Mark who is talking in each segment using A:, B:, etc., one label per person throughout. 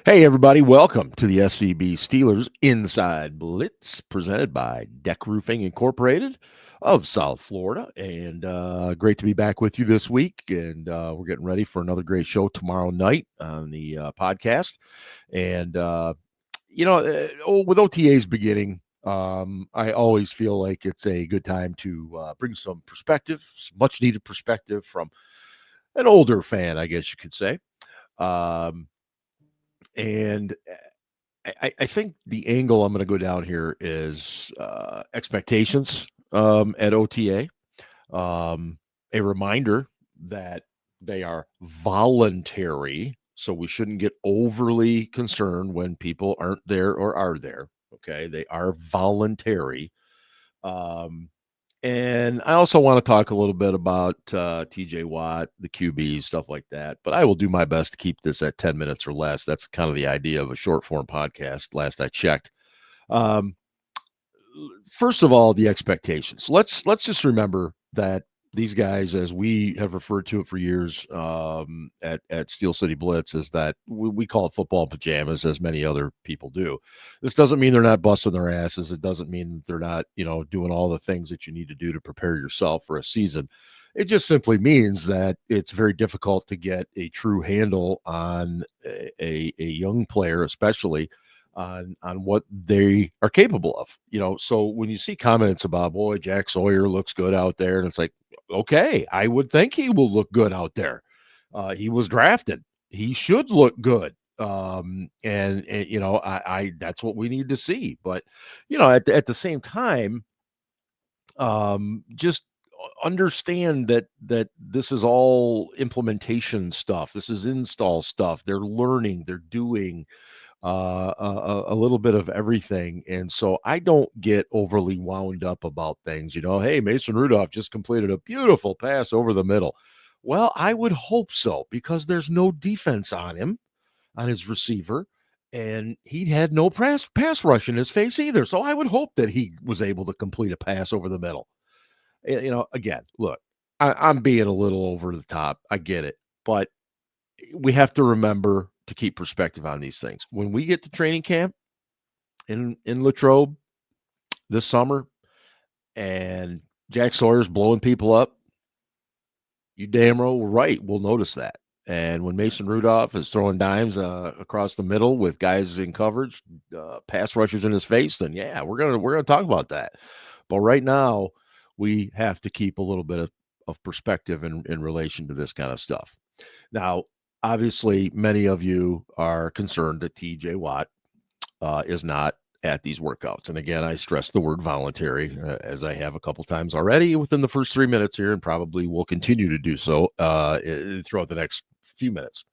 A: Hey, everybody, welcome to the SCB Steelers Inside Blitz, presented by DEK Roofing Incorporated of South Florida. And great to be back with you this week. And we're getting ready for another great show tomorrow night on the podcast. And, with OTAs beginning, I always feel like it's a good time to bring some perspective, some much needed perspective from an older fan, I guess you could say. Um, and I think the angle I'm going to go down here is expectations at OTA. A reminder that they are voluntary, so we shouldn't get overly concerned when people aren't there or are there. Okay, they are voluntary. Um, and I also want to talk a little bit about TJ Watt, the QBs, stuff like that. But I will do my best to keep this at 10 minutes or less. That's kind of the idea of a short form podcast, last I checked. Um, First of all, the expectations. Let's just remember that these guys, as we have referred to it for years at Steel City Blitz, is that we call it football pajamas, as many other people do. This doesn't mean they're not busting their asses. It doesn't mean that they're not, doing all the things that you need to do to prepare yourself for a season. It just simply means that it's very difficult to get a true handle on a young player, especially on what they are capable of. So when you see comments about, boy, Jack Sawyer looks good out there, and it's like, okay, I would think he will look good out there. He was drafted. He should look good. I that's what we need to see. But at the same time, just understand that this is all implementation stuff. This is install stuff. They're learning. They're doing a little bit of everything. And so I don't get overly wound up about things. Hey, Mason Rudolph just completed a beautiful pass over the middle. Well, I would hope so, because there's no defense on him, on his receiver, and he had no pass rush in his face either. So I would hope that he was able to complete a pass over the middle. Again, look, I'm being a little over the top. I get it. But we have to remember to keep perspective on these things. When we get to training camp in Latrobe this summer and Jack Sawyer's blowing people up, you damn right we'll notice that. And when Mason Rudolph is throwing dimes across the middle with guys in coverage, pass rushers in his face, then yeah, we're gonna talk about that. But right now, we have to keep a little bit of perspective in relation to this kind of stuff. Now, obviously, many of you are concerned that TJ Watt is not at these workouts. And again, I stress the word voluntary, as I have a couple times already within the first 3 minutes here, and probably will continue to do so throughout the next few minutes.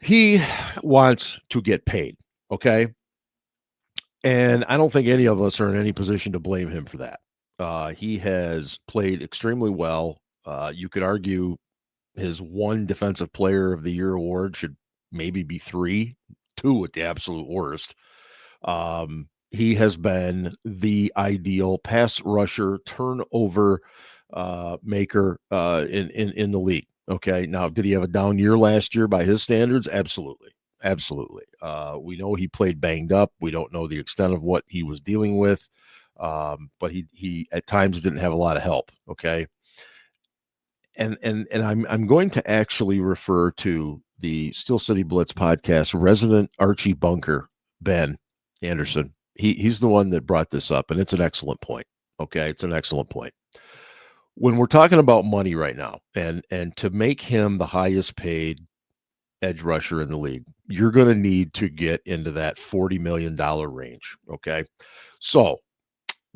A: He wants to get paid, okay? And I don't think any of us are in any position to blame him for that. He has played extremely well. You could argue his one Defensive Player of the Year award should maybe be two at the absolute worst. He has been the ideal pass rusher, turnover maker in the league. Okay, now did he have a down year last year by his standards? Absolutely, absolutely. We know he played banged up. We don't know the extent of what he was dealing with, but he at times didn't have a lot of help. Okay, and I'm going to actually refer to the Steel City Blitz podcast resident Archie Bunker, Ben Anderson. He's the one that brought this up, and it's an excellent point. Okay, it's an excellent point. When we're talking about money right now, and to make him the highest paid edge rusher in the league, you're going to need to get into that $40 million range. Okay, so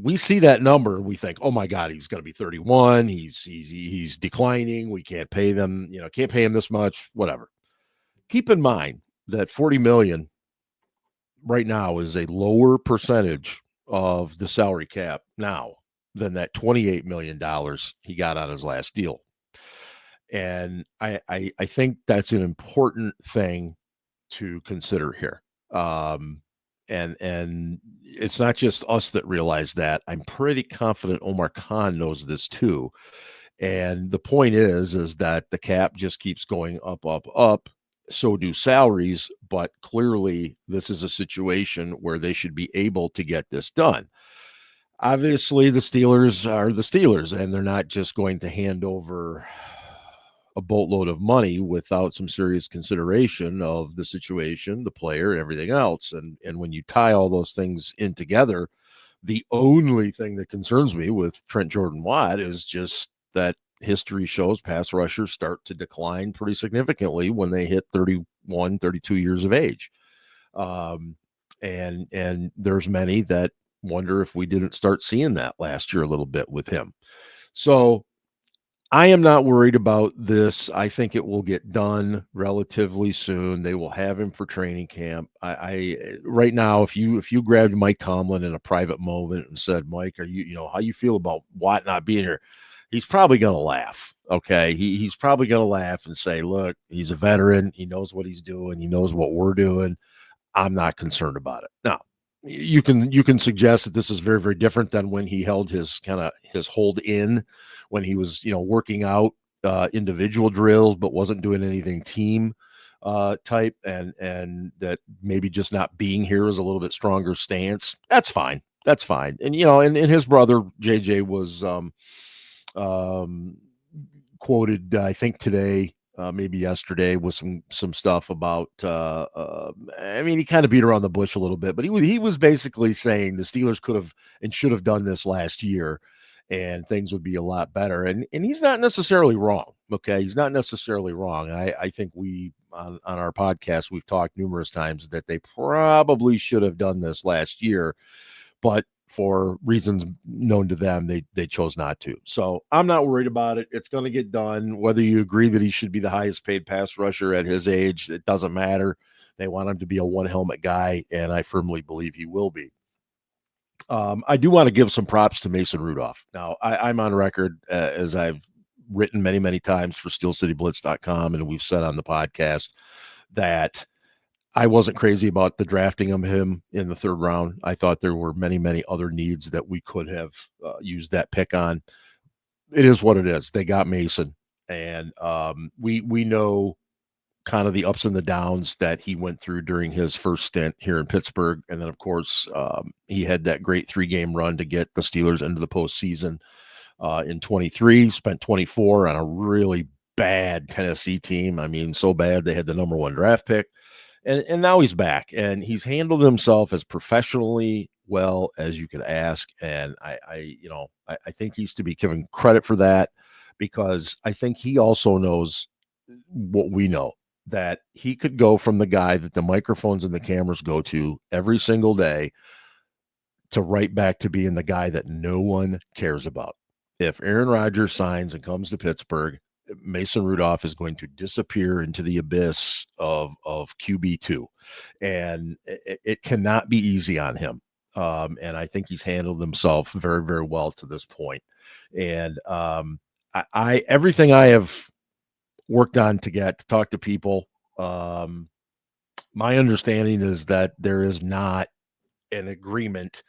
A: we see that number and we think, oh my God, he's going to be 31. He's declining. We can't pay them, can't pay him this much, whatever. Keep in mind that 40 million right now is a lower percentage of the salary cap now than that $28 million he got on his last deal. And I think that's an important thing to consider here. And it's not just us that realize that. I'm pretty confident Omar Khan knows this too. And the point is that the cap just keeps going up, up, up. so do salaries, but clearly this is a situation where they should be able to get this done. Obviously, the Steelers are the Steelers, and they're not just going to hand over a boatload of money without some serious consideration of the situation, the player, and everything else. And when you tie all those things in together, the only thing that concerns me with Trent Jordan Watt is just that history shows pass rushers start to decline pretty significantly when they hit 31, 32 years of age. Um, and there's many that wonder if we didn't start seeing that last year a little bit with him. So I am not worried about this. I think it will get done relatively soon. They will have him for training camp. I right now, if you grabbed Mike Tomlin in a private moment and said, "Mike, are you how you feel about Watt not being here?" He's probably going to laugh. Okay, he's probably going to laugh and say, "Look, he's a veteran. He knows what he's doing. He knows what we're doing. I'm not concerned about it." Now, you can suggest that this is very, very different than when he held his hold in, when he was working out individual drills but wasn't doing anything team type, and that maybe just not being here is a little bit stronger stance. That's fine. That's fine. And and his brother JJ was um, quoted, I think today, maybe yesterday, with some stuff about. I mean, he kind of beat around the bush a little bit, but he was basically saying the Steelers could have and should have done this last year, and things would be a lot better. And he's not necessarily wrong. Okay, he's not necessarily wrong. I think we on our podcast we've talked numerous times that they probably should have done this last year, but for reasons known to them, they chose not to. So I'm not worried about it. It's going to get done. Whether you agree that he should be the highest paid pass rusher at his age, it doesn't matter. They want him to be a one helmet guy, and I firmly believe he will be. I do want to give some props to Mason Rudolph. Now, I'm on record as I've written many, many times for SteelCityBlitz.com, and we've said on the podcast that I wasn't crazy about the drafting of him in the third round. I thought there were many, many other needs that we could have used that pick on. It is what it is. They got Mason, and we know kind of the ups and the downs that he went through during his first stint here in Pittsburgh, and then of course he had that great 3-game run to get the Steelers into the postseason in 23. Spent 24 on a really bad Tennessee team. I mean, so bad they had the number 1 draft pick. And now he's back, and he's handled himself as professionally well as you could ask. And I think he's to be given credit for that, because I think he also knows what we know, that he could go from the guy that the microphones and the cameras go to every single day to right back to being the guy that no one cares about. If Aaron Rodgers signs and comes to Pittsburgh, Mason Rudolph is going to disappear into the abyss of QB2, and it cannot be easy on him. And I think he's handled himself very, very well to this point. And I everything I have worked on to talk to people, my understanding is that there is not an agreement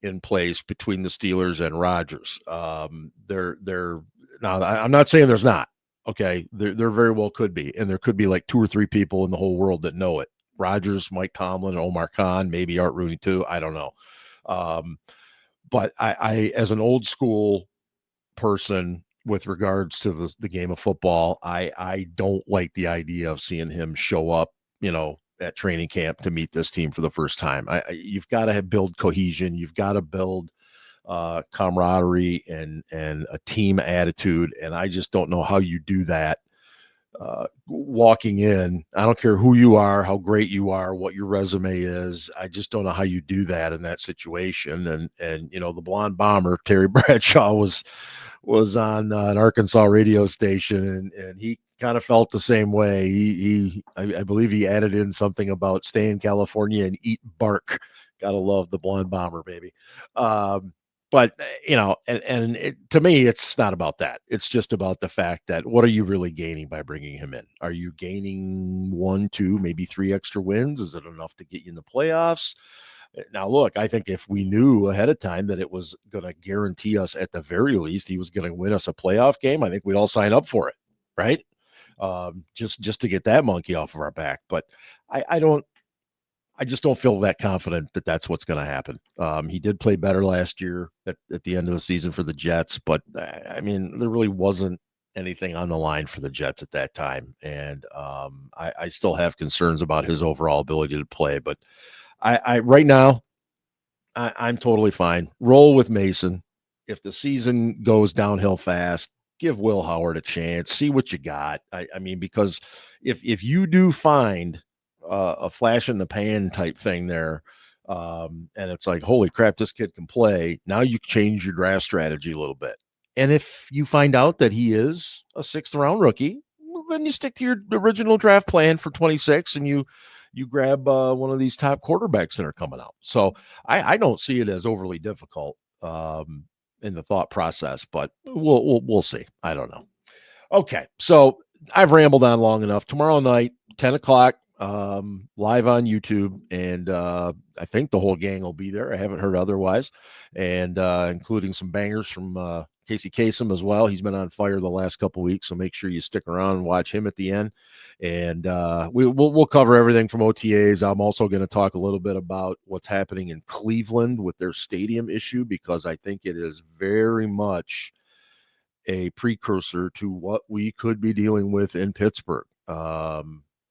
A: in place between the Steelers and Rodgers. They're now. I'm not saying there's not. Okay, there very well could be, and there could be like 2 or 3 people in the whole world that know it. Rodgers, Mike Tomlin, Omar Khan, maybe Art Rooney too. I don't know. But I, as an old school person with regards to the game of football, I don't like the idea of seeing him show up, at training camp to meet this team for the first time. You've got to build cohesion. You've got to build camaraderie and a team attitude. And I just don't know how you do that walking in. I don't care who you are, how great you are, what your resume is. I just don't know how you do that in that situation. And the blonde bomber, Terry Bradshaw, was on an Arkansas radio station, and he kind of felt the same way. I believe he added in something about stay in California and eat bark. Gotta love the blonde bomber, baby. But to me, it's not about that. It's just about the fact that what are you really gaining by bringing him in? Are you gaining 1, 2, maybe 3 extra wins? Is it enough to get you in the playoffs? Now, look, I think if we knew ahead of time that it was going to guarantee us at the very least he was going to win us a playoff game, I think we'd all sign up for it, right? just to get that monkey off of our back. But I just don't feel that confident that that's what's going to happen. He did play better last year at the end of the season for the Jets, but I mean, there really wasn't anything on the line for the Jets at that time. And I still have concerns about his overall ability to play. But I right now, I'm totally fine. Roll with Mason. If the season goes downhill fast, give Will Howard a chance. See what you got. I mean, because if you do find a flash in the pan type thing there, and it's like, holy crap, this kid can play. Now you change your draft strategy a little bit. And if you find out that he is a 6th-round rookie, well, then you stick to your original draft plan for 26, and you grab one of these top quarterbacks that are coming out. So I don't see it as overly difficult in the thought process, but we'll see. I don't know. Okay, so I've rambled on long enough. Tomorrow night, 10 o'clock, live on YouTube, and I think the whole gang will be there. I haven't heard otherwise, and including some bangers from Casey Kasem as well. He's been on fire the last couple weeks, so make sure you stick around and watch him at the end. And we'll cover everything from OTAs. I'm also going to talk a little bit about what's happening in Cleveland with their stadium issue, because I think it is very much a precursor to what we could be dealing with in Pittsburgh.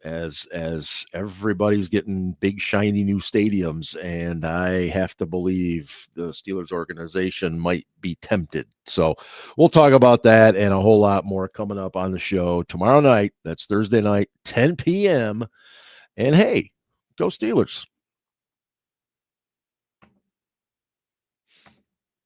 A: As everybody's getting big shiny new stadiums, and I have to believe the Steelers organization might be tempted. So we'll talk about that and a whole lot more coming up on the show tomorrow night. That's Thursday night, 10 p.m. And hey, go Steelers.